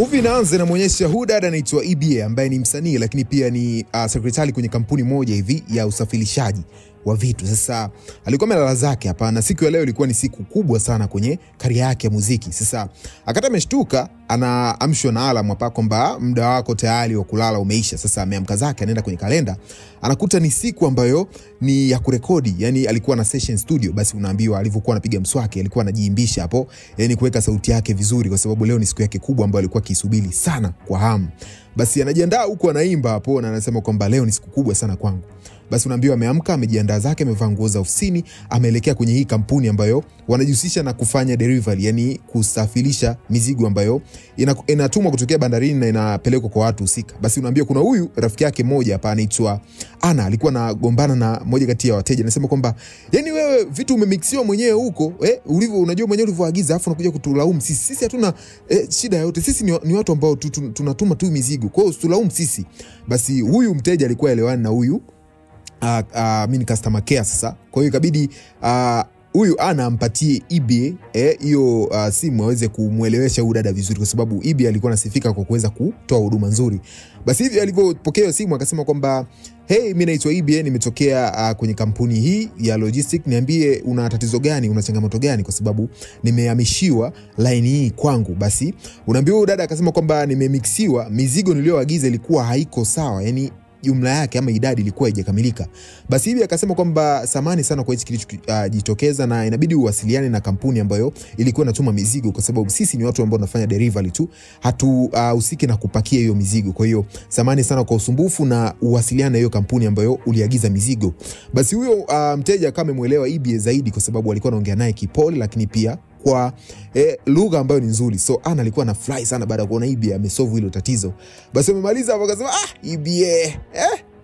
Movie inaanza na muonyesha huyu dada anaitwa EBA ambaye ni msanii lakini pia ni secretary kwenye kampuni moja hivi ya usafirishaji wa vitu. Sasa alikuwa amelala zake hapa na siku ya leo ilikuwa ni siku kubwa sana kwenye career yake ya muziki. Sasa akata ameshtuka, anaamshwa na alarm hapa kwamba muda wako tayari wa kulala umeisha. Sasa ameamka zake, anaenda kwenye kalenda, anakuta ni siku ambayo ni ya kurekodi, yani alikuwa na session studio. Basi unaambiwa alivyokuwa anapiga mswaki alikuwa anajiimbisha hapo, yani kuweka sauti yake vizuri kwa sababu leo ni siku yake kubwa ambayo alikuwa akisubiri sana kwa hamu. Basi anajiandaa huko anaimba hapo na anasema kwamba leo ni siku kubwa sana kwangu. Basi unaambiwa ameamka, amejiandaa zake, amevaa nguo za ofisini, ameelekea kwenye hii kampuni ambayo wanajihusisha na kufanya delivery, yani kusafirisha mizigo ambayo inatumwa kutokea bandarini na inapelekwa kwa watu husika. Basi unaambiwa kuna huyu rafiki yake mmoja hapa anaitwa Ana, alikuwa anagombana na moja kati ya wateja. Anasema kwamba yani wewe vitu umemixiwa mwenyewe huko, ulivyo unajua mwenyewe ulivyoagiza afu unakuja kutulaumu sisi. Sisi hatuna shida yote. Sisi ni watu ambao tunatuma tu mizigo. Kwa hiyo usitulaumu sisi. Basi huyu mteja alikuwa elewani na huyu mini customer care sasa. Kwa hiyo ikabidi huyu Ana ampatie EBA hiyo simu aweze kumuelewesha huyu dada vizuri kwa sababu EBA alikuwa anasifika kwa kuweza kutoa huduma nzuri. Basi hivi alipopokea hiyo simu akasema kwamba hey, mimi naitwa EBA, nimetokea kwenye kampuni hii ya logistic, niambie una tatizo gani, una changamoto gani kwa sababu nimehamishiwa line hii kwangu. Basi unaambiwa huyu dada akasema kwamba nimemixiwa, mizigo niliyoagiza ilikuwa haiko sawa, yani jumla yake ama idadi ilikuwa haijakamilika. Basi hivi akasema kwamba samani sana kwa hichi kilichojitokeza na inabidi uwasiliane na kampuni ambayo ilikuwa inatuma mizigo kwa sababu sisi ni watu ambao tunafanya delivery tu, hatuhusiki na kupakia hiyo mizigo. Kwa hiyo samani sana kwa usumbufu na uwasiliane na hiyo kampuni ambayo uliagiza mizigo. Basi huyo mteja kama amemuelewa EBA zaidi kwa sababu alikuwa anaongea naye kipole lakini pia kwa lugha ambayo ni nzuri. So Ana alikuwa na fly sana baada ya kuona EBA amesolve hilo tatizo. Basi amemaliza hapo akasema EBA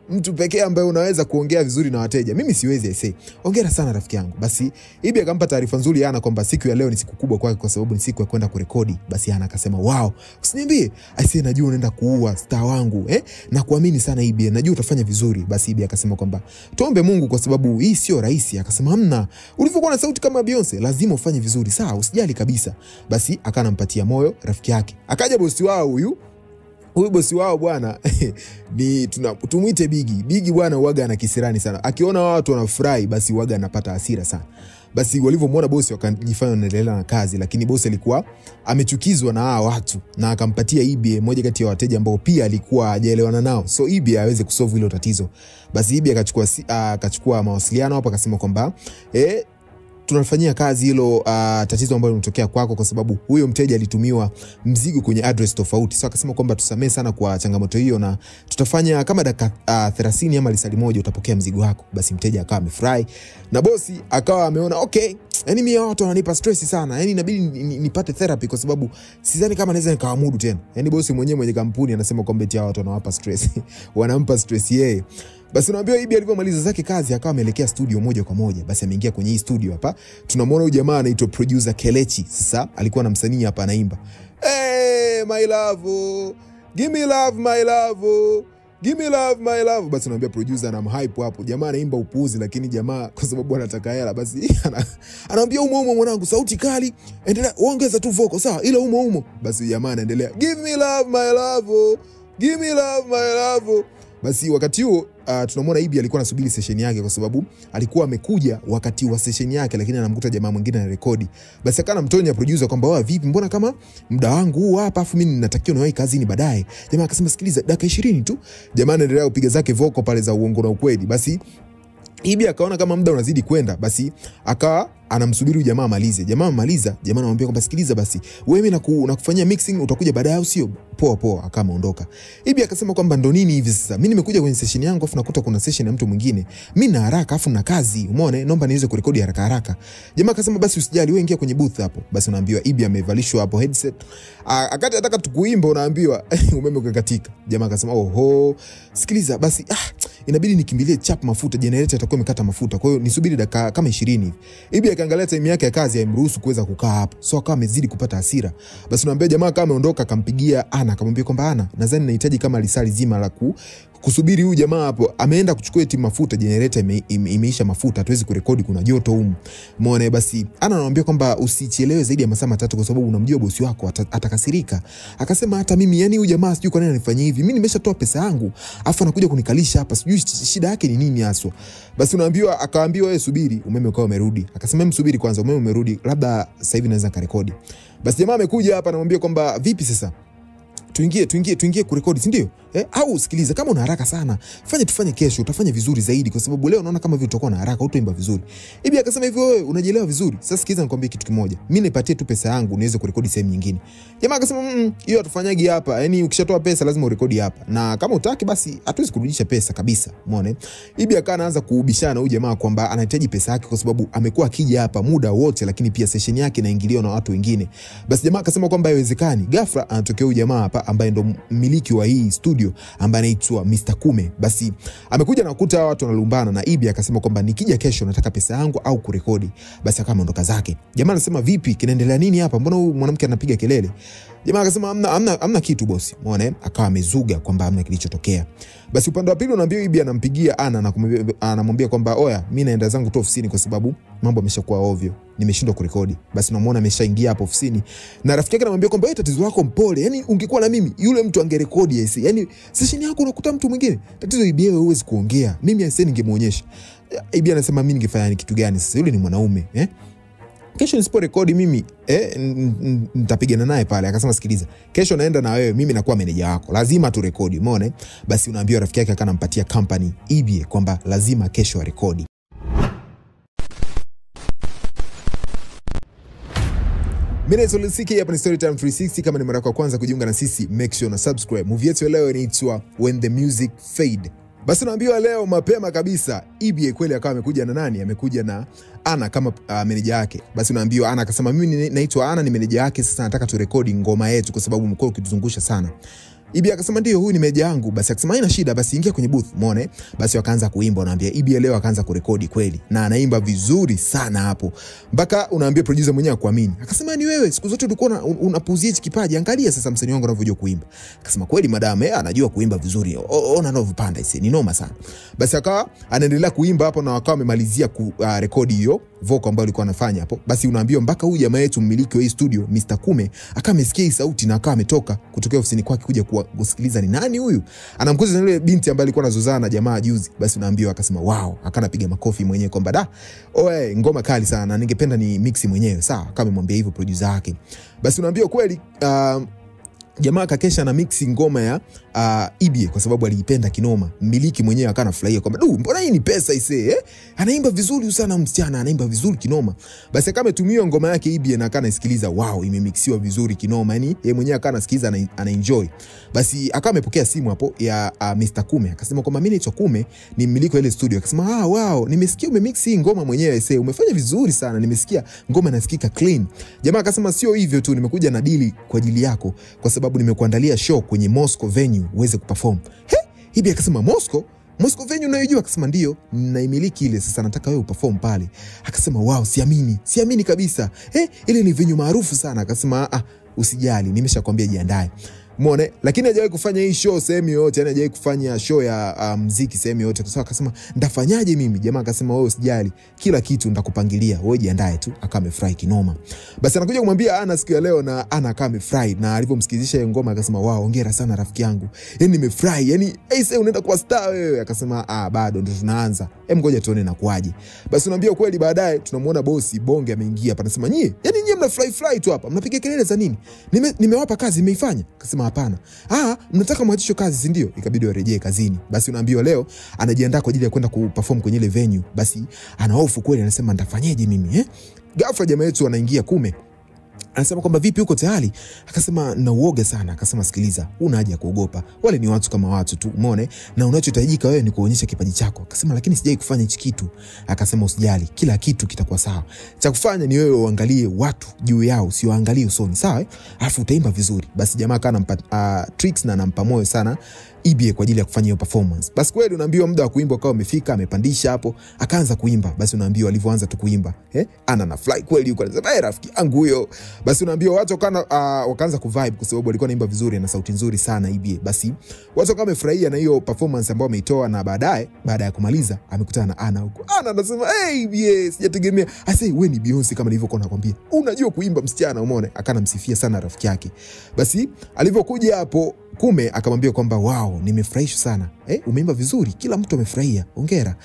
mtu pekee ambaye unaweza kuongea vizuri na wateja. Mimi siwezi aisee. Hongera sana rafiki yangu. Basi EBA akampa taarifa nzuri Ana kwamba siku ya leo ni siku kubwa kwake kwa sababu ni siku ya kwenda kurekodi. Basi Ana akasema wow, usiniambie aisee, najua unaenda kuua star wangu na kuamini sana EBA, najua utafanya vizuri. Basi EBA akasema kwamba tuombe Mungu kwa sababu hii sio rahisi. Akasema hamna, ulivyokuwa na sauti kama Beyonce lazima ufanye vizuri, sawa, usijali kabisa. Basi akanampatia moyo rafiki yake. Akaja bosi wao huyu bosi wao bwana ni tumuite Bigi bwana, huaga ana kisirani sana. Akiona watu wanafurahi basi huaga anapata hasira sana. Basi walivyomuona bosi wakajifanya wanaendelea na kazi, lakini bosi alikuwa amechukizwa na hao watu na akampatia EBA moja kati ya wateja ambao pia alikuwa hajaelewana nao, so EBA aweze kusolve hilo tatizo. Basi EBA akachukua mawasiliano hapo akasema kwamba tunafanyia kazi hilo tatizo ambalo limetokea kwako kwa sababu huyo mteja alitumiwa mzigo kwenye address tofauti. So akasema kwamba tusamee sana kwa changamoto hiyo na tutafanya kama dakika 30 ama lisali moja utapokea mzigo wako. Basi mteja akawa amefurahi na bosi akawa ameona okay, yani mimi watu wananipa stress sana, yani inabidi nipate therapy kwa sababu sidhani kama naweza nikawamudu tena. Yani bosi mwenyewe mwenye kampuni anasema kwamba eti watu wanawapa stress wanampa stress yeye. Basi unaambiwa EBA alivyomaliza zake kazi akawa ameelekea studio moja kwa moja. Basi ameingia kwenye hii studio hapa. Tunamwona huyu jamaa anaitwa producer Kelechi. Sasa alikuwa na msanii hapa anaimba. Hey my love, give me love my love, give me love my love. Basi unaambia producer anamhype hapo. Jamaa anaimba upuuzi lakini jamaa kwa sababu anataka hela basi anaambia umo mwanangu, sauti kali, endelea ongeza tu vocal sawa, ila umo. Basi jamaa anaendelea give me love my love, give me love my love. Basi wakati huo tunamwona EBA alikuwa anasubiri session yake kwa sababu alikuwa amekuja wakati wa session yake lakini anamkuta jamaa mwingine anarekodi. Basi akana mtonya producer kwamba wewe vipi, mbona kama muda wangu huu hapa afu mimi ninatakiwa niwahi kazini baadaye. Jamaa akasema sikiliza, dakika 20 tu. Jamaa anaendelea kupiga zake vocal pale za uongo na ukweli. Basi EBA akaona kama muda unazidi kwenda, basi akawa anamsubiri jamaa amalize. Jamaa amaliza, jamaa anamwambia kwamba sikiliza basi, wewe nakufanyia mixing utakuja baadaye au sio? Poa. Akaondoka. EBA akasema kwamba ndo nini hivi sasa? Mimi nimekuja kwenye session yangu afu nakuta kuna session ya mtu mwingine. Mimi na haraka afu na kazi. Umeona? Naomba niweze kurekodi haraka. Jamaa akasema basi usijali, wewe ingia kwenye booth hapo. Basi unaambiwa EBA amevalishwa hapo headset. Akati anataka tukuimba unaambiwa umeme ukakatika. Jamaa akasema oho, sikiliza basi inabidi nikimbilie chap mafuta, generator itakuwa imekata mafuta. Kwa hiyo nisubiri dakika kama 20 hivi. EBA akaangalia time yake ya kazi haimruhusu kuweza kukaa hapo. So akawa amezidi kupata hasira. Basi unaambia jamaa kama ameondoka akampigia Ana akamwambia kwamba Ana, nadhani nahitaji kama lisali zima la kusubiri huyu jamaa hapo ameenda kuchukua eti mafuta, generator imeisha mafuta, hatuwezi kurekodi, kuna joto humu. Umeona? Basi anamwambia kwamba usichelewe zaidi ya masaa 3 kwa sababu unamjua bosi wako atakasirika. Akasema hata mimi, yani huyu jamaa sijui kwa nini anifanyia hivi, mimi nimeshatoa pesa yangu afa anakuja kunikalisha hapa, sijui shida yake ni nini haswa. Basi unaambiwa, akaambiwa wewe subiri, umeme ukawa umerudi. Akasema msubiri kwanza, umeme umerudi, labda sasa hivi naweza kurekodi. Basi jamaa amekuja hapa anamwambia kwamba vipi sasa, tuingie kurekodi, si ndio? Au sikiliza, kama una haraka sana tufanye kesho, utafanya vizuri zaidi kwa sababu leo naona kama vile utakuwa na haraka, utaimba vizuri. Ibi akasema hivyo, wewe unajielewa vizuri. Sasa sikiliza nikwambie kitu kimoja, mimi nipatie tu pesa yangu niweze kurekodi sehemu nyingine. Jamaa akasema hiyo hatufanyagi hapa, yani ukishatoa pesa lazima urekodi hapa, na kama utaki basi hatuwezi kurudisha pesa kabisa. Umeona? Ibi akaanza kuubishana huyu jamaa kwamba anahitaji pesa yake kwa sababu amekuwa akija hapa muda wote, lakini pia session yake inaingiliwa na watu wengine. Basi jamaa akasema kwamba haiwezekani. Ghafla anatokea huyu jamaa hapa ambaye ndo mmiliki wa hii studio ambaye anaitwa Mr. Kume. Basi amekuja na kukuta watu wanalumbana, na Ibi akasema kwamba nikija kesho nataka pesa yangu au kurekodi. Basi akawa ameondoka zake. Jamaa anasema vipi, kinaendelea nini hapa, mbona huyu mwanamke anapiga kelele? Jamaa akasema hamna kitu bosi. Umeona? Akawa amezuga kwamba hamna kilichotokea. Basi upande wa pili unaambia Ibi anampigia Ana na anamwambia kwamba oya, mimi naenda zangu tu ofisini kwa sababu mambo yameshakuwa ovyo, nimeshindwa kurekodi. Basi unamuona ameshaingia hapo ofisini na rafiki yake anamwambia kwamba wewe tatizo lako mpole, yani ungekuwa na mimi yule mtu angerekodi aisi, yani session yako unakuta mtu mwingine, tatizo Ibi wewe huwezi kuongea, mimi aisi ningemuonyesha. Ibi anasema mimi ningefanya kitu gani sasa, yule ni mwanaume kesho nisipo rekodi mimi nitapigana naye pale. Akasema sikiliza, kesho naenda na wewe, mimi nakuwa meneja wako, lazima tu rekodi. Umeona? Basi unaambiwa rafiki yake akanampatia company EBA kwamba lazima kesho arekodi. Mimi ni Solisiki, hapa ni Storytime 360. Kama ni mara yako ya kwanza kujiunga na sisi, make sure na subscribe. Movie yetu leo inaitwa When the Music Fade. Basi naambiwa leo mapema kabisa EBA kweli akawa amekuja na nani? Amekuja na Ana kama meneja yake. Basi unaambiwa Ana akasema mimi naitwa Ana, ni meneja yake, sasa nataka turekodi ngoma yetu kwa sababu mko ukituzungusha sana. Ibi akasema ndio, huyu ni meneja yangu. Basi akasema haina shida, basi ingia kwenye booth. Umeona? Basi wakaanza kuimba, unaambia Ibi leo akaanza kurekodi kweli na anaimba vizuri sana hapo. Mpaka unaambia producer mwenyewe akuamini. Akasema ni wewe, siku zote ulikuwa unapuuzia hichi kipaji, angalia sasa msanii wangu anavyojua kuimba. Akasema kweli madam, anajua kuimba vizuri. Ona anavyopanda ise, ni noma sana. Basi akawa anaendelea kuimba hapo na wakawa wamemalizia kurekodi hiyo vocal ambayo alikuwa anafanya hapo. Basi unaambiwa mpaka huyu jamaa yetu mmiliki wa hii studio Mr. Kume akawa amesikia hii sauti na akawa ametoka kutokea ofisini kwake kuja kusikiliza ni nani huyu. Anamkuza na yule binti ambaye alikuwa anazozana na jamaa juzi. Basi unaambiwa akasema wow, akanapiga makofi mwenyewe kwamba da, oe ngoma kali sana, ningependa ni mix mwenyewe. Sawa, kama amemwambia hivyo producer wake. Basi unaambiwa kweli jamaa akakesha na mixing ngoma ya EBA kwa sababu aliipenda kinoma. Mmiliki mwenyewe akana furahia kwamba mbona hii ni pesa ise, anaimba vizuri sana msichana, anaimba vizuri kinoma. Basi akama tumia ngoma yake EBA na akana isikiliza, wow, imemixiwa vizuri kinoma, yani yeye mwenyewe akana sikiza ana enjoy. Basi akama amepokea simu hapo ya Mr. Kume, akasema kwamba mimi naitwa Kume, ni mmiliki wa ile studio. Akasema wow, nimesikia umemix hii ngoma mwenyewe ise, umefanya vizuri sana, nimesikia ngoma inasikika clean. Jamaa akasema sio hivyo tu, nimekuja na deal kwa ajili yako kwa sababu nimekuandalia show kwenye Moscow venue uweze kuperform. Hivi akasema Moscow venue unayojua? Akasema ndio, naimiliki ile, sasa nataka wewe uperform pale. Akasema wow, siamini kabisa. Ile ni venue maarufu sana. Akasema usijali, nimeshakwambia jiandae. Umeona? Lakini hajawahi kufanya hii show sehemu yote, yani hajawahi kufanya show ya muziki sehemu yote. Kwa sababu akasema ndafanyaje mimi? Jamaa akasema wewe usijali, kila kitu ndakupangilia, wewe jiandae tu. Akawa amefurahi kinoma. Basi anakuja kumwambia Ana siku ya leo, na Ana akawa amefurahi, na alipomsikizisha hiyo ngoma akasema wow, hongera sana rafiki yangu, yani nimefurahi, yani sasa unaenda kuwa star wewe. Akasema bado ndo tunaanza, ngoja tuone inakuaje. Basi unaambia kweli baadaye tunamuona bosi Bonge ameingia hapa, anasema nyie mnafurahi tu hapa, mnapiga kelele za nini? Nimewapa kazi, nimeifanya. Akasema hapana. Mnataka mwaachisho kazi, si ndio? Ikabidi warejee kazini. Basi unaambiwa leo anajiandaa kwa ajili ya kwenda kuperform kwenye ile venue. Basi ana hofu kweli, anasema nitafanyaje mimi? Ghafla jamaa yetu anaingia Kume. Anasema kwamba vipi, uko tayari? Akasema na uoga sana. Akasema sikiliza, una haja kuogopa, wale ni watu kama watu tu, umeona, na unachohitajika wewe ni kuonyesha kipaji chako. Akasema lakini sijai kufanya hichi kitu. Akasema usijali, kila kitu kitakuwa sawa. Cha kufanya ni wewe uangalie watu juu yao, sio angalie usoni, sawa? Alafu utaimba vizuri. Basi jamaa kana tricks na anampa moyo sana EBA kwa ajili ya kufanya hiyo performance. Basi kweli unaambiwa muda wa kuimba ukawa umefika, amepandisha hapo, akaanza kuimba. Basi unaambiwa alivyoanza tu kuimba, ana na fly kweli yuko anasema rafiki yangu huyo. Basi unaambiwa watu wakaanza kuvibe kwa sababu alikuwa anaimba vizuri na sauti nzuri sana EBA. Basi watu kama wamefurahia na hiyo performance ambayo ameitoa, na baada ya kumaliza amekutana na Ana huko. Ana anasema EBA sijategemea. Ase wewe ni Beyonce kama nilivyokuwa nakwambia. Unajua kuimba msichana, umeona? Akanamsifia sana rafiki yake. Basi alivyokuja hapo Kume akamwambia kwamba wow, nimefurahishwa sana. Umeimba vizuri, kila mtu amefurahia. Hongera.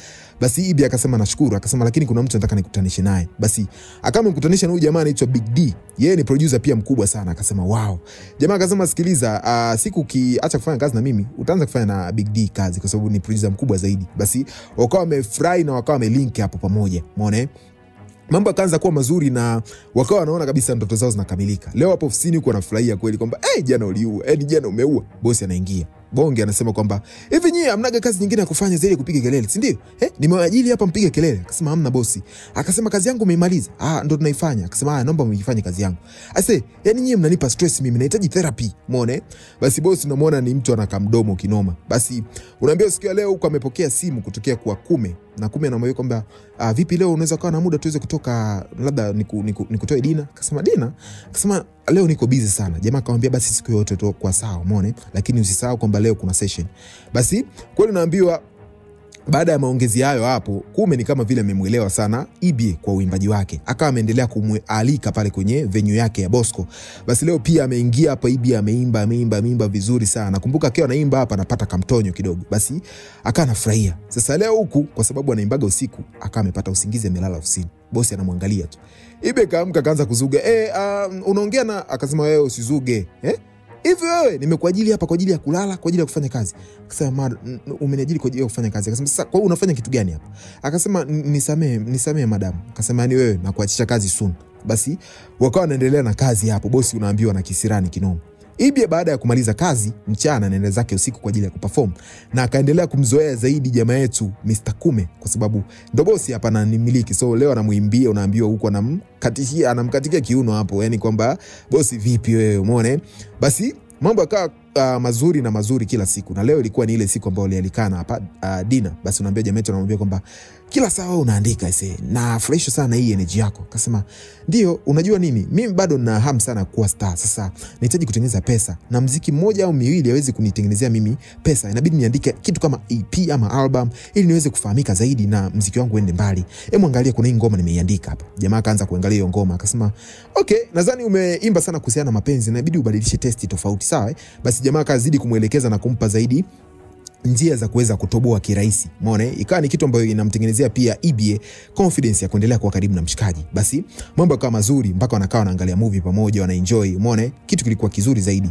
Basi EBA akasema nashukuru, akasema lakini kuna mtu nataka nikutanishe naye. Basi akamkutanisha na huyu jamaa anaitwa Big D. Yeye ni producer pia mkubwa sana. Akasema wow. Jamaa akasema sikiliza, siku ukiacha kufanya kazi na mimi, utaanza kufanya na Big D kazi kwa sababu ni producer mkubwa zaidi. Basi wakawa wamefurahi na wakawa wamelink hapo pamoja. Umeona? Mambo yakaanza kuwa mazuri na wakawa wanaona kabisa ndoto zao zinakamilika. Leo hapo ofisini huko wanafurahia kweli kwamba jana uliua, jana umeua. Bosi anaingia. Bonge anasema kwamba hivi nyie hamnaga kazi nyingine ya kufanya zaidi kupiga kelele, si ndio? Nimewaajiri hapa mpige kelele. Akasema hamna bosi. Akasema kazi yangu umeimaliza. Ndo tunaifanya. Akasema naomba mifanye kazi yangu. Ase, nyie mnanipa stress mimi, nahitaji therapy. Umeona? Basi bosi unamwona ni mtu anakamdomo kinoma. Basi unaambia siku leo huko amepokea simu kutokea kwa Kume. Na Kume anamwambia kwamba vipi leo unaweza kuwa na muda tuweze kutoka, labda nikutoe dina. Akasema dina? Akasema leo niko busy sana. Jamaa akamwambia basi siku yote tu kwa sawa, umeona? Lakini usisahau kwamba leo kuna session. Basi kweli naambiwa baada ya maongezi hayo hapo, Kume ni kama vile amemuelewa sana EBA kwa uimbaji wake. Akawa ameendelea kumwalika pale kwenye venue yake ya Bosco. Basi leo pia ameingia hapa EBA, ameimba vizuri sana. Nakumbuka akiwa anaimba hapa anapata kamtonyo kidogo. Basi akawa anafurahia. Sasa leo huku kwa sababu anaimbaga usiku, akawa amepata usingizi, amelala ofisini. Bosi anamwangalia tu. EBA kaamka kaanza kuzuga. Unaongea na, akasema wewe usizuge. Hivi wewe nimekuajili hapa kwa ajili ya kulala, kwa ajili ya kufanya kazi. Akasema umeniajili kwa ajili ya kufanya kazi. Akasema sasa kwa hiyo unafanya kitu gani hapa? Akasema nisamee madam. Akasema yani wewe nakuachisha kazi soon. Basi wakawa wanaendelea na kazi hapo. Bosi unaambiwa na kisirani kinoma. EBA baada ya kumaliza kazi mchana anaenda zake usiku kwa ajili ya kuperform, na akaendelea kumzoea zaidi jamaa yetu Mr. Kume kwa sababu ndo bosi hapa na nimiliki. So leo anamuimbia, unaambiwa huko anamkatikia kiuno hapo, yani kwamba bosi vipi wewe, umeona? Basi mambo yakawa mazuri kila siku, na leo ilikuwa ni ile siku ambayo alialikana hapa dina. Basi unaambia jamaa yetu, anamwambia kwamba kila saa wewe unaandika na fresh sana hii energy yako. Akasema ndio, unajua nini, mimi bado na hamu sana kuwa star. Sasa nahitaji kutengeneza pesa, na muziki mmoja au miwili hawezi kunitengenezea mimi pesa. Inabidi niandike kitu kama EP ama album ili niweze kufahamika zaidi na muziki wangu uende mbali. Hebu angalia, kuna hii ngoma nimeiandika hapa. Jamaa akaanza kuangalia hiyo ngoma, akasema okay, nadhani umeimba sana kuhusiana na mapenzi, inabidi ubadilishe testi tofauti, sawa? Basi jamaa akazidi kumuelekeza na kumpa zaidi njia za kuweza kutoboa kirahisi. Umeona? Ikawa ni kitu ambayo inamtengenezea pia EBA confidence ya kuendelea kuwa karibu na mshikaji. Basi mambo yakawa mazuri mpaka wanakaa wanaangalia movie pamoja, wanaenjoy. Umeona? Kitu kilikuwa kizuri zaidi.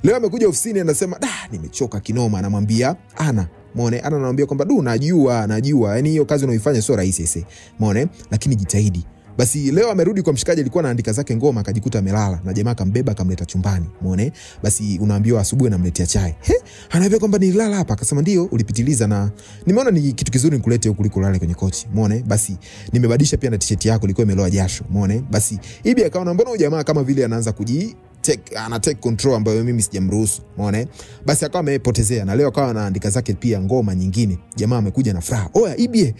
Leo amekuja ofisini anasema nimechoka kinoma. Anamwambia Ana, umeona? Ana anamwambia kwamba najua yani hiyo kazi unaoifanya sio rahisi umeona, lakini jitahidi. Basi leo amerudi kwa mshikaji, alikuwa anaandika zake ngoma, akajikuta amelala na jamaa akambeba akamleta chumbani. Umeona? Basi unaambiwa asubuhi namletea chai. Anaambia kwamba nilala hapa. Akasema ndio, ulipitiliza na nimeona ni kitu kizuri nikulete huku kuliko lale kwenye kochi. Umeona? Basi nimebadilisha pia na t-shirt yako ilikuwa imeloa jasho. Umeona? Basi EBA akaona mbona huyu jamaa kama vile anaanza take control ambayo mimi sijamruhusu. Umeona? Basi akawa amepotezea, na leo akawa anaandika zake pia ngoma nyingine. Jamaa amekuja na furaha. Oya EBA,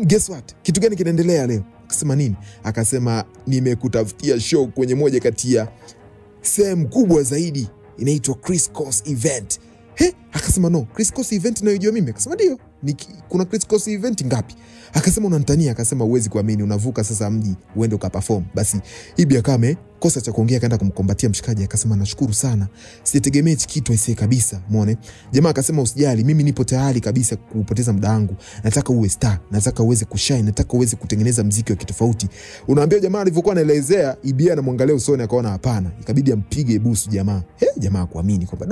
guess what? Kitu gani kinaendelea leo? Akasema nini? Akasema nimekutafutia show kwenye moja kati ya sehemu kubwa zaidi, inaitwa Chris Coast Event. Akasema no, Chris Coast Event naijua mimi. Akasema ndio, kuna Chris Coast Event ngapi? Akasema unanitania. Akasema uwezi kuamini, unavuka sasa mji uende ukaperform. Basi EBA akame kosa cha kuongea, kaenda kumkombatia mshikaji. Akasema nashukuru sana, sitegemea kitu kabisa. Umeona? Jamaa akasema usijali, mimi nipo tayari kabisa kupoteza muda wangu. Nataka uwe star, nataka uweze kushine, nataka uweze kutengeneza muziki wa kitofauti. Unaambia jamaa alivyokuwa anaelezea, EBA anamwangalia usoni akaona hapana, ikabidi ampige busu jamaa. Jamaa kuamini kwamba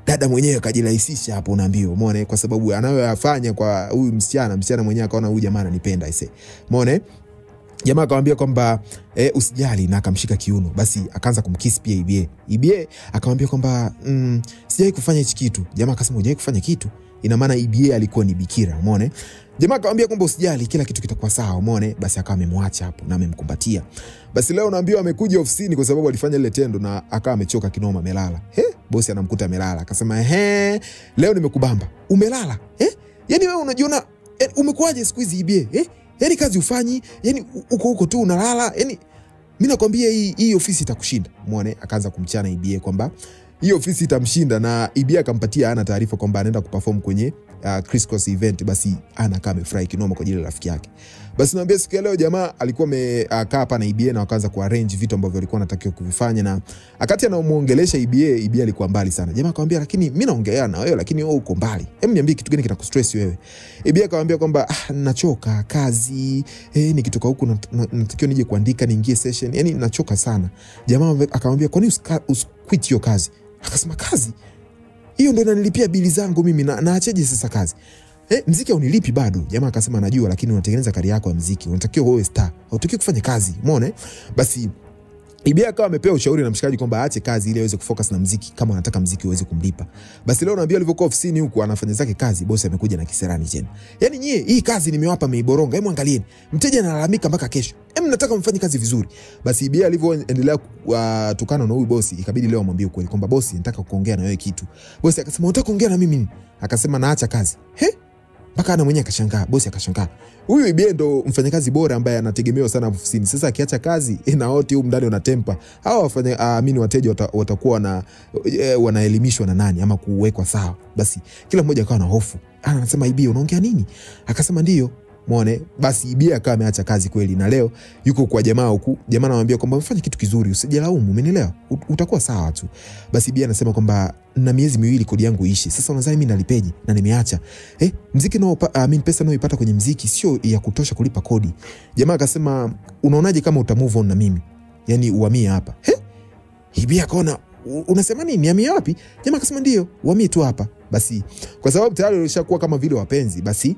dada mwenyewe kajirahisisha hapo, unaambiwa. Umeona? Kwa sababu anayoyafanya kwa huyu msichana mwenyewe akaona huyu jamaa ananipenda Umeona? Jamaa akamwambia kwamba usijali, na akamshika kiuno. Basi akaanza kumkiss pia EBA. EBA akamwambia kwamba sijai kufanya hichi kitu. Jamaa akasema hujai kufanya kitu? Ina maana EBA alikuwa ni bikira. Umeona? Jamaa akamwambia kwamba usijali, kila kitu kitakuwa sawa. Umeona? Basi akawa amemwacha hapo na amemkumbatia. Basi leo naambiwa amekuja ofisini kwa sababu alifanya ile tendo na akawa amechoka kinoma, amelala. bosi anamkuta amelala. Akasema leo nimekubamba. Umelala? Yani wewe unajiona umekuaje siku hizi EBA? Yani kazi ufanyi, yani uko tu unalala. Yani mimi nakwambia hii ofisi itakushinda. Muone akaanza kumchana EBA kwamba hii ofisi itamshinda, na EBA akampatia ana taarifa kwamba anaenda kuperform kwenye Criss Cross event. Basi ana kama amefurahi kinoma kwa ajili ya rafiki yake. Basi naambia siku ya leo jamaa alikuwa amekaa hapa na EBA na wakaanza kuarrange vitu ambavyo alikuwa anatakiwa kuvifanya, na akati anamuongelesha EBA alikuwa mbali sana. Jamaa akamwambia lakini mimi naongea na wewe lakini wewe uko mbali. Niambie kitu gani kinakustress wewe? EBA akamwambia kwamba nachoka kazi. Nikitoka huku natakiwa nije kuandika niingie session. Yani nachoka sana. Jamaa akamwambia kwa nini usiquit hiyo kazi? Akasema kazi? Hiyo ndio inanilipia bili zangu mimi, na naacheje sasa kazi? Mziki haunilipi bado. Jamaa akasema najua, lakini unatengeneza career yako ya muziki. Unatakiwa wewe star. Hautakiwi kufanya kazi. Umeona? Basi EBA akawa amepewa ushauri na mshikaji kwamba aache kazi ili aweze kufocus na muziki kama anataka muziki uweze kumlipa. Basi leo naambia alivyokuwa ofisini huko anafanya zake kazi, bosi amekuja na kiserani tena. Yani nyie hii kazi nimewapa meiboronga. Hebu angalieni. Mteja analalamika mpaka kesho. Mnataka mfanye kazi vizuri. Basi EBA alivyoendelea tukana na huyu bosi, ikabidi leo amwambie ukweli kwamba bosi nataka kuongea na wewe kitu. Bosi akasema unataka kuongea na mimi? Akasema naacha kazi. Mpaka ana mwenyewe akashangaa, bosi akashangaa. Huyu EBA ndo mfanyakazi bora ambaye anategemewa sana ofisini. Sasa akiacha kazi na wote huko ndani wanatempa. Hao wafanya wateja watakuwa wanaelimishwa na nani ama kuwekwa sawa. Basi kila mmoja akawa na hofu. Anasema EBA unaongea nini? Akasema ndio. Muone, basi EBA akawa ameacha kazi kweli, na leo yuko kwa jamaa huku. Jamaa anamwambia kwamba umefanya kitu kizuri, usijilaumu, umenielewa? Utakuwa sawa tu. Basi EBA anasema kwamba na miezi 2 kodi yangu iishi. Sasa unadhani mimi nalipeje na nimeacha? Muziki nao pesa nayoipata kwenye muziki sio ya kutosha kulipa kodi. Jamaa akasema unaonaje kama utamove on na mimi? Yani uhamie hapa. EBA akaona unasema nini? Nihamie wapi? Jamaa akasema ndio, uhamie tu hapa. Basi kwa sababu tayari walishakuwa kama vile wapenzi, basi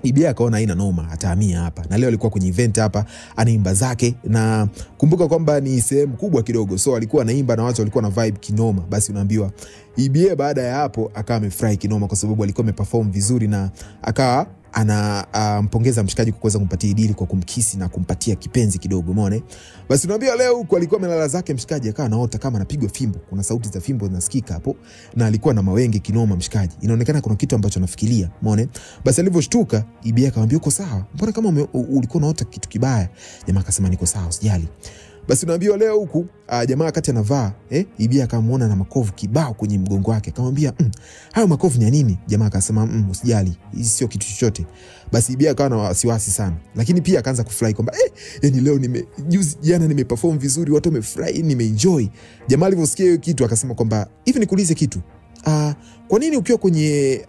EBA akaona haina noma, atahamia hapa. Na leo alikuwa kwenye event hapa, anaimba zake, na kumbuka kwamba ni sehemu kubwa kidogo, so alikuwa anaimba na watu walikuwa na vibe kinoma. Basi unaambiwa EBA baada ya hapo akawa amefurahi kinoma kwa sababu alikuwa ameperform vizuri, na akawa mpongeza mshikaji kwa kuweza kumpatia deal kwa kumkisi na kumpatia kipenzi kidogo. Umeona? Basi unaambiwa leo huko alikuwa amelala zake mshikaji, akawa anaota kama anapigwa fimbo. Kuna sauti za fimbo zinasikika hapo, na alikuwa na mawenge kinoma mshikaji. Inaonekana kuna kitu ambacho anafikiria. Umeona? Basi alivyoshtuka EBA akamwambia uko sawa? Mbona kama ulikuwa unaota kitu kibaya? Jamaa akasema niko sawa, usijali. Basi unaambiwa leo huku jamaa wakati anavaa EBA akamuona na makovu kibao kwenye mgongo wake. Akamwambia hayo makovu ni ya nini? Jamaa akasema usijali, hii sio kitu chochote. Basi EBA akawa na wasiwasi sana, lakini pia akaanza kufurahi kwamba yani leo jana nimeperform vizuri, watu wamefurahi, nimeenjoy. Jamaa alivyosikia hiyo kitu akasema kwamba hivi nikuulize kitu, kwa nini ukiwa kwenye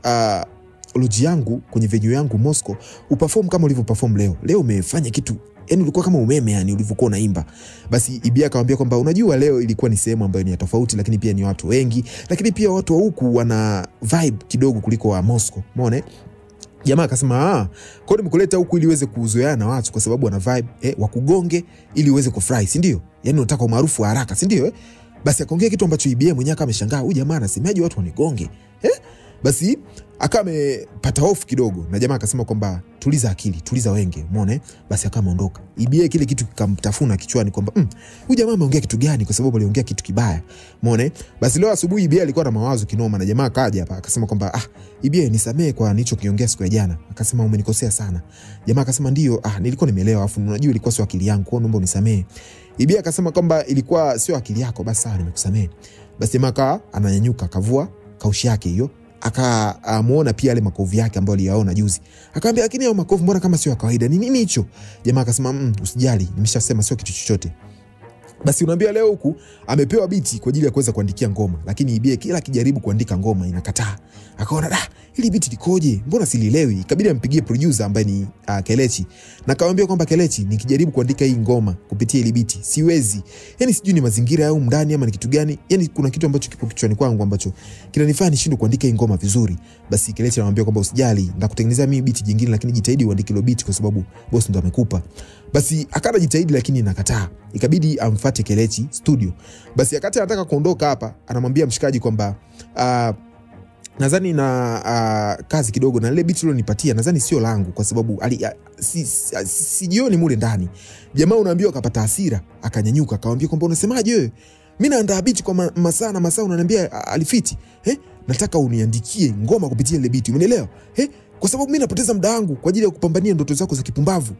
lodge yangu, kwenye venue yangu Moscow, uperform kama ulivyoperform leo? Leo umefanya kitu, yani ulikuwa kama umeme, yani ulivyokuwa unaimba. Basi EBA akamwambia kwamba unajua leo ilikuwa ni sehemu ambayo ni ya tofauti, lakini pia ni watu wengi, lakini pia watu wa huku wana vibe kidogo kuliko wa Moscow. Umeona? Jamaa akasema kwa nini mkuleta huku ili uweze kuzoeana na watu, kwa sababu wana vibe wakugonge ili uweze kufurahi, si ndio? Yani unataka umaarufu haraka, si ndio? Basi akaongea kitu ambacho EBA mwenyewe kama ameshangaa, huyu jamaa anasemaje watu wanigonge? Basi akawa amepata hofu kidogo, na jamaa akasema kwamba tuliza akili, tuliza wenge. Umeona? Basi akawa ameondoka. EBA kile kitu kikamtafuna kichwani kwamba huyu jamaa ameongea kitu gani, kwa sababu aliongea kitu kibaya. Umeona? Basi leo asubuhi EBA alikuwa na mawazo kinoma, na jamaa akaja hapa akasema kwamba EBA nisamee kwa nilichokiongea siku ya jana. Akasema umenikosea sana. Jamaa akasema ndio, nilikuwa nimeelewa, afu unajua ilikuwa sio akili yangu, kwa naomba unisamee. EBA akasema kwamba ilikuwa sio akili yako, basi sawa, nimekusamee. Basi jamaa ananyanyuka, kavua kaushi yake hiyo, akamuona pia yale makovu yake ambayo aliyaona juzi. Akamwambia lakini hao makovu mbona kama sio ya kawaida, ni nini hicho? Jamaa akasema usijali, nimeshasema sio kitu chochote. Basi unaambia leo huku amepewa biti kwa ajili ya kuweza kuandikia ngoma, lakini EBA kila akijaribu kuandika ngoma inakataa. Akaona hili biti likoje, mbona silielewi? Ikabidi ampigie producer ambaye ni Kelechi, na akamwambia kwamba Kelechi, nikijaribu kuandika hii ngoma kupitia ile biti siwezi, yani sijui ni mazingira au ndani ama ni kitu gani, yani kuna kitu ambacho kipo kichwani kwangu ambacho kinanifanya nishindwe kuandika hii ngoma vizuri. Basi Kelechi anamwambia kwamba usijali, nitakutengenezea mimi biti jingine, lakini jitahidi uandike ile biti kwa sababu boss ndo amekupa. Basi akana jitahidi, lakini nakataa. Ikabidi amfuate Kelechi studio. Basi akati anataka kuondoka hapa, anamwambia mshikaji kwamba nadhani na kazi kidogo na ile beat nipatia, nadhani sio langu kwa sababu sijioni mule ndani. Jamaa unaambiwa akapata hasira, akanyanyuka, akamwambia kwamba unasemaje wewe? mimi naandaa beat kwa masaa na masaa, unaniambia alifiti. Nataka uniandikie ngoma kupitia ile beat, umeelewa? Kwa sababu mimi napoteza muda wangu kwa ajili ya kupambania ndoto zako za kipumbavu.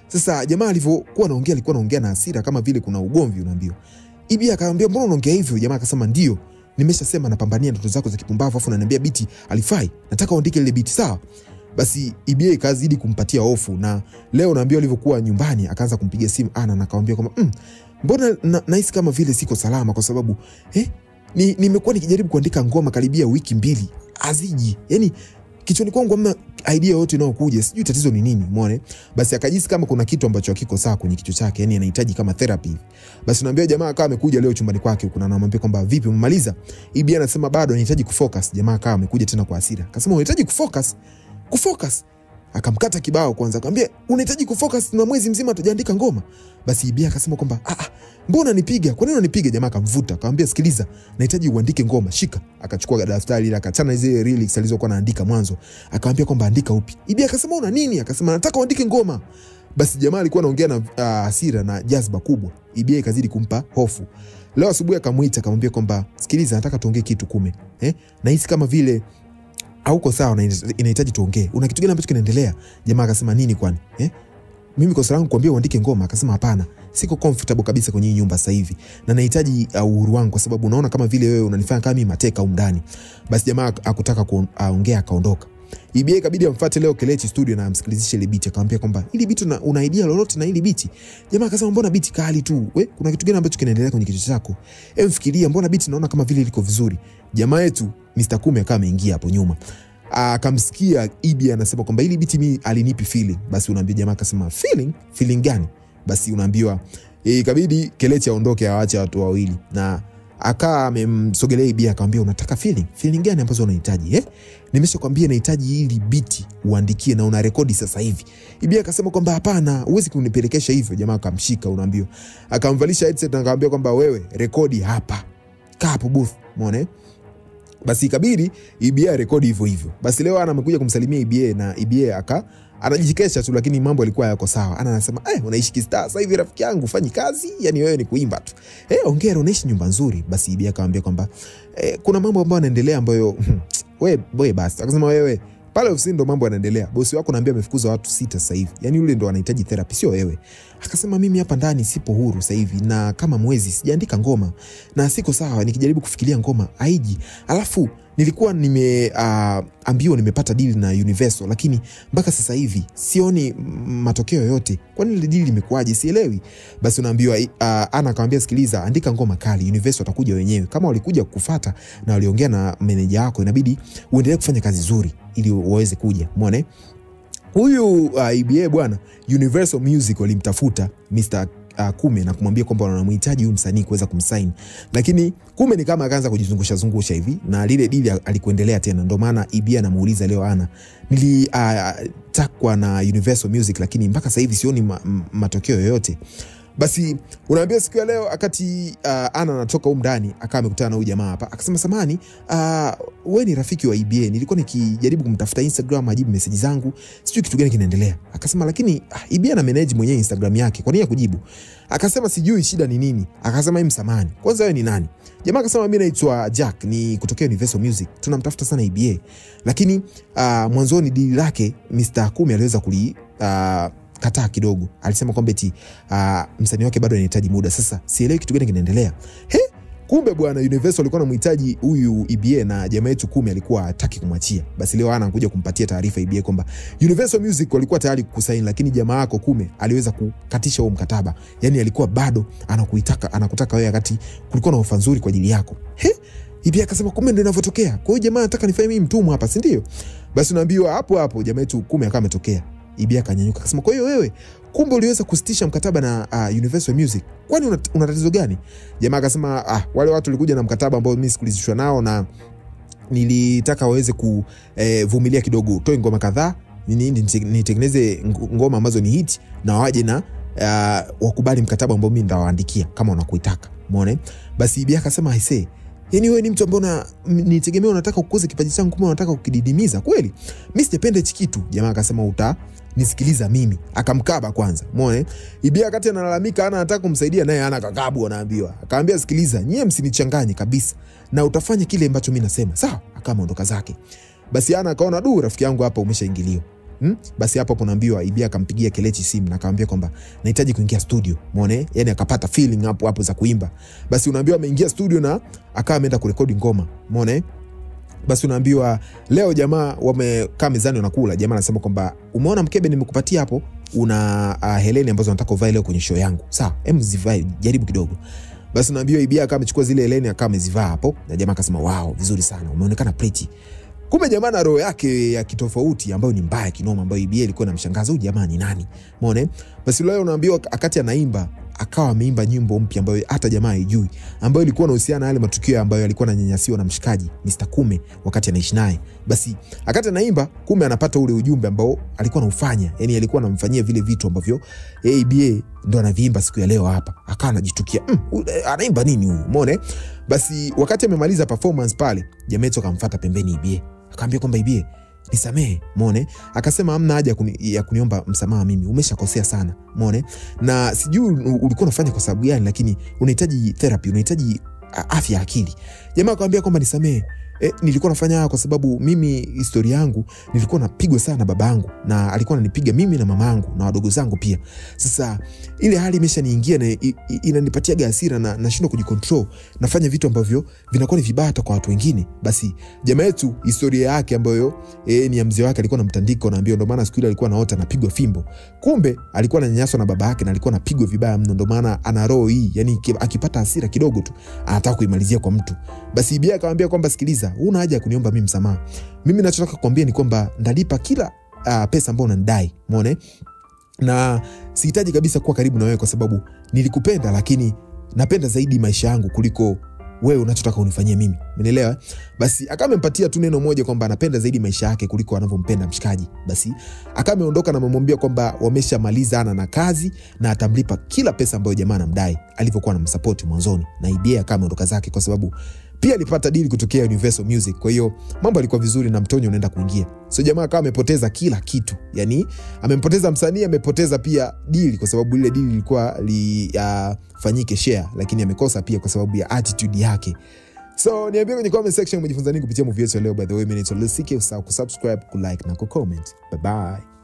Sasa jamaa alivyokuwa anaongea, alikuwa anaongea na hasira kama vile kuna ugomvi unaambiwa. EBA akamwambia mbona unaongea hivyo? Jamaa akasema ndio, nimeshasema napambania ndoto zako za kipumbavu afu unaniambia beat alifai. Nataka uandike ile beat, sawa? Basi EBA ikazidi kumpatia hofu, na leo naambiwa alivyokuwa nyumbani akaanza kumpigia simu Ana na akamwambia kwamba mbona nahisi kama vile siko salama kwa sababu nimekuwa nikijaribu kuandika ngoma karibia wiki 2 aziji. Yaani kichwani kwangu hamna idea yote inayokuja, sijui tatizo ni nini, umeona? Basi akajisi kama kuna kitu ambacho hakiko sawa kwenye kichwa chake, yani anahitaji kama therapy. Basi naambia jamaa akawa amekuja leo chumbani kwake, kuna anamwambia kwamba vipi umemaliza? EBA anasema bado anahitaji kufocus. Jamaa akawa amekuja tena kwa hasira. Akasema unahitaji kufocus? Akamkata kibao kwanza, akamwambia unahitaji kufocus na mwezi mzima tujaandika ngoma. Basi EBA akasema kwamba mbona nipiga? Kwa nini unanipiga? Jamaa akamvuta, akamwambia sikiliza, nahitaji uandike ngoma, shika. Akachukua daftari ile akachana zile lyrics alizokuwa anaandika mwanzo, akamwambia kwamba andika upi. EBA akasema una nini? Akasema nataka uandike ngoma. Basi jamaa alikuwa anaongea na hasira na jazba kubwa. EBA ikazidi kumpa hofu. Leo asubuhi akamuita akamwambia kwamba sikiliza, nataka tuongee kitu kume. Nahisi kama vile hauko sawa na inahitaji tuongee. Una kitu gani ambacho kinaendelea? Jamaa akasema nini kwani? Mimi kosa langu kuambia uandike ngoma? Akasema hapana, siko comfortable kabisa kwenye nyumba sasa hivi na nahitaji uhuru wangu kwa sababu unaona kama vile wewe unanifanya kama mimi mateka huko ndani. Basi jamaa akutaka kuongea akaondoka. EBA ikabidi amfuate leo Kelechi studio na amsikilizishe ile beat, akamwambia kwamba ili beat una idea lolote na ile beat? Jamaa akasema mbona beat kali tu, kuna kitu gani ambacho kinaendelea kwenye kichwa chako? Fikiria, mbona beat naona kama vile liko vizuri. Jamaa yetu Mr. Kume akawa ameingia hapo nyuma, akamsikia EBA anasema kwamba ili beat mimi alinipi feeling. Basi unaambia jamaa akasema feeling gani? Basi unaambiwa ikabidi Kelechi aondoke aache watu wawili, na akaa amemsogelea EBA akamwambia unataka feeling gani ambazo unahitaji? Nimeshakwambia nahitaji ili beat uandikie na una rekodi sasa hivi. EBA akasema kwamba hapana, huwezi kunipelekesha hivyo. Jamaa akamshika unaambiwa, akamvalisha headset na akamwambia kwamba wewe rekodi hapa, kaa hapo booth, umeona? Basi ikabidi EBA rekodi hivyo. Basi leo amekuja kumsalimia EBA na EBA anajikesha tu, lakini mambo yalikuwa yako sawa. Anasema unaishi kistaa sasa hivi rafiki yangu, fanyi kazi, yani wewe ni kuimba tu. Ongera, unaishi nyumba nzuri. Basi EBA akamwambia kwamba kuna mambo ambayo yanaendelea ambayo wewe basi. Akasema wewe pale ofisini ndo mambo yanaendelea. Bosi wako naambia amefukuza watu 6 sasa hivi. Yani yule ndo anahitaji therapy, sio wewe. Akasema mimi hapa ndani sipo huru sasa hivi na kama mwezi sijaandika ngoma na siko sawa, nikijaribu kufikiria ngoma haiji. Alafu nilikuwa nimeambiwa nimepata deal na Universal, lakini mpaka sasa hivi sioni matokeo yote. Kwani ile deal imekuaje? Sielewi. Basi unaambiwa Ana akamwambia sikiliza, andika ngoma kali, Universal watakuja wenyewe. Kama walikuja kukufuata na waliongea na manager wako, inabidi uendelee kufanya kazi nzuri ili waweze kuja. Umeona? Huyu EBA bwana, Universal Music walimtafuta Mr. Kume na kumwambia kwamba wanamhitaji huyu msanii kuweza kumsign, lakini Kume ni kama akaanza kujizungusha hivi na lile deal alikuendelea tena. Ndio maana EBA anamuuliza leo Ana, nilitakwa na Universal Music lakini mpaka sasa hivi sioni matokeo yoyote. Basi unaambia siku ya leo wakati Ana anatoka huko ndani akawa amekutana na huyu jamaa hapa, akasema samani, wewe ni rafiki wa EBA, nilikuwa nikijaribu kumtafuta Instagram ajibu message zangu, sijui kitu gani kinaendelea. Akasema lakini EBA na manage mwenyewe Instagram yake, kwa nini hakujibu? Akasema sijui shida ni nini. Akasema mimi samani, kwanza wewe ni nani? Jamaa akasema mimi naitwa Jack, ni kutokea Universal Music, tunamtafuta sana EBA, lakini mwanzoni deal lake Mr. Kume aliweza kataa kidogo. Alisema kwamba msanii wake bado anahitaji muda. Sasa sielewi kitu gani kinaendelea. Kumbe bwana Universal alikuwa anamhitaji huyu EBA na jamaa yetu Kume alikuwa hataki kumwachia. Basi leo anakuja kumpatia taarifa EBA kwamba Universal Music walikuwa tayari kukusaini, lakini jamaa yako Kume aliweza kukatisha huo mkataba. Yani alikuwa bado anakutaka wewe wakati kulikuwa na ofa nzuri kwa ajili yako. EBA akasema kumbe ndio inavyotokea. Kwa hiyo jamaa anataka nifanye mimi mtumwa hapa, si ndio? Basi unaambiwa hapo jamaa yetu Kume akawa ametokea. EBA akanyanyuka akasema kwa hiyo wewe kumbe uliweza kusitisha mkataba na Universal Music, kwani una tatizo gani? Jamaa akasema wale watu walikuja na mkataba ambao mimi sikulizishwa nao na nilitaka waweze kuvumilia kidogo, toe ngoma kadhaa nitengeneze ngoma ambazo ni hit na waje na wakubali mkataba ambao mimi ndawaandikia kama wanakuitaka. Umeona? Basi EBA akasema Yani wewe ni mtu ambaye nitegemea unataka kukuza kipaji changu, kumbe unataka kukididimiza kweli? Mimi sijapenda hichi kitu. Jamaa akasema nisikiliza mimi. Akamkaba kwanza. Umeona? Ibia wakati analalamika anataka kumsaidia, naye ana kakabu anaambiwa. Akaambia sikiliza, nyie msinichanganye kabisa na utafanya kile ambacho mimi nasema. Sawa? Akaondoka zake. Basi akaona rafiki yangu hapa umeshaingiliwa. Basi hapo naambiwa Ibia akampigia Kelechi simu na akamwambia kwamba nahitaji kuingia studio. Umeona? Yani akapata feeling hapo za kuimba. Basi unaambiwa ameingia studio na akawa ameenda kurekodi ngoma. Umeona? Basi unaambiwa leo jamaa wamekaa mezani wanakula. Jamaa anasema kwamba umeona mkebe nimekupatia hapo, una heleni ambazo nataka uvae leo kwenye show yangu. Sawa, zivae jaribu kidogo. Basi unaambiwa Ibia akawa amechukua zile heleni akawa amezivaa hapo na jamaa akasema wow, vizuri sana, umeonekana pretty. Kumbe jamaa na roho yake ya kitofauti ambayo ni mbaya kinoma, ambayo Ibia ilikuwa inamshangaza huyu jamaa ni nani. Umeona? Basi leo unaambiwa akati anaimba akawa ameimba nyimbo mpya ambayo hata jamaa haijui, ambayo ilikuwa inahusiana na yale matukio ambayo alikuwa ananyanyasiwa na mshikaji Mr. Kume wakati anaishi naye. Basi akati anaimba Kume anapata ule ujumbe ambao alikuwa anaufanya, yani alikuwa anamfanyia vile vitu ambavyo Ibia ndo anaviimba siku ya leo hapa. Akawa anajitukia anaimba nini huyu? Umeona? Basi wakati amemaliza performance pale, jamaa akamfuata pembeni Ibia. Akamwambia kwamba Ibia, nisamehe. Umeona? Akasema hamna haja ya kuniomba msamaha, mimi umeshakosea sana. Umeona? Na sijui ulikuwa unafanya kwa sababu gani, lakini unahitaji therapy, unahitaji afya ya akili. Jamaa akamwambia kwamba nisamehe. Nilikuwa nafanya kwa sababu mimi historia yangu nilikuwa napigwa sana na babangu, na alikuwa ananipiga mimi na mamangu na wadogo zangu pia. Sasa ile hali imeshaniingia na inanipatia hasira na nashindwa kujicontrol. Nafanya vitu ambavyo vinakuwa ni vibaya kwa watu wengine. Basi jamaa yetu historia yake ambayo ni ya mzee wake alikuwa anamtandika, naambia ndio maana siku ile alikuwa anaota anapigwa fimbo. Kumbe alikuwa ananyanyaswa na baba yake na alikuwa anapigwa vibaya mno, ndio maana ana roho hii, yani akipata hasira kidogo tu anataka kuimalizia kwa mtu. Basi Ibia akamwambia kwamba sikiliza, huna haja ya kuniomba mimi msamaha. Mimi ninachotaka kukuambia ni kwamba ndalipa kila pesa ambayo unanidai. Umeona? Na sihitaji kabisa kuwa karibu na wewe kwa sababu nilikupenda, lakini napenda zaidi maisha yangu kuliko wewe unachotaka unifanyie mimi. Umeelewa? Basi akamempatia tu neno moja kwamba anapenda zaidi maisha yake kuliko anavyompenda mshikaji. Basi akameondoka na amemwambia kwamba wameshamaliza na kazi na atamlipa kila pesa ambayo jamaa anamdai alivyokuwa anamsupport mwanzoni. Na Ibia akameondoka zake kwa sababu pia alipata deal kutokea Universal Music. Kwa hiyo mambo yalikuwa vizuri na mtonyo unaenda kuingia. So jamaa akawa amepoteza kila kitu. Yani amempoteza msanii, amepoteza pia deal kwa sababu ile deal ilikuwa fanyike share, lakini amekosa pia kwa sababu ya attitude yake. So niambie kwenye comment section umejifunza nini kupitia movie yetu leo. By the way, mimi ni Tolosike, usahau kusubscribe, kulike na kucomment. Bye bye.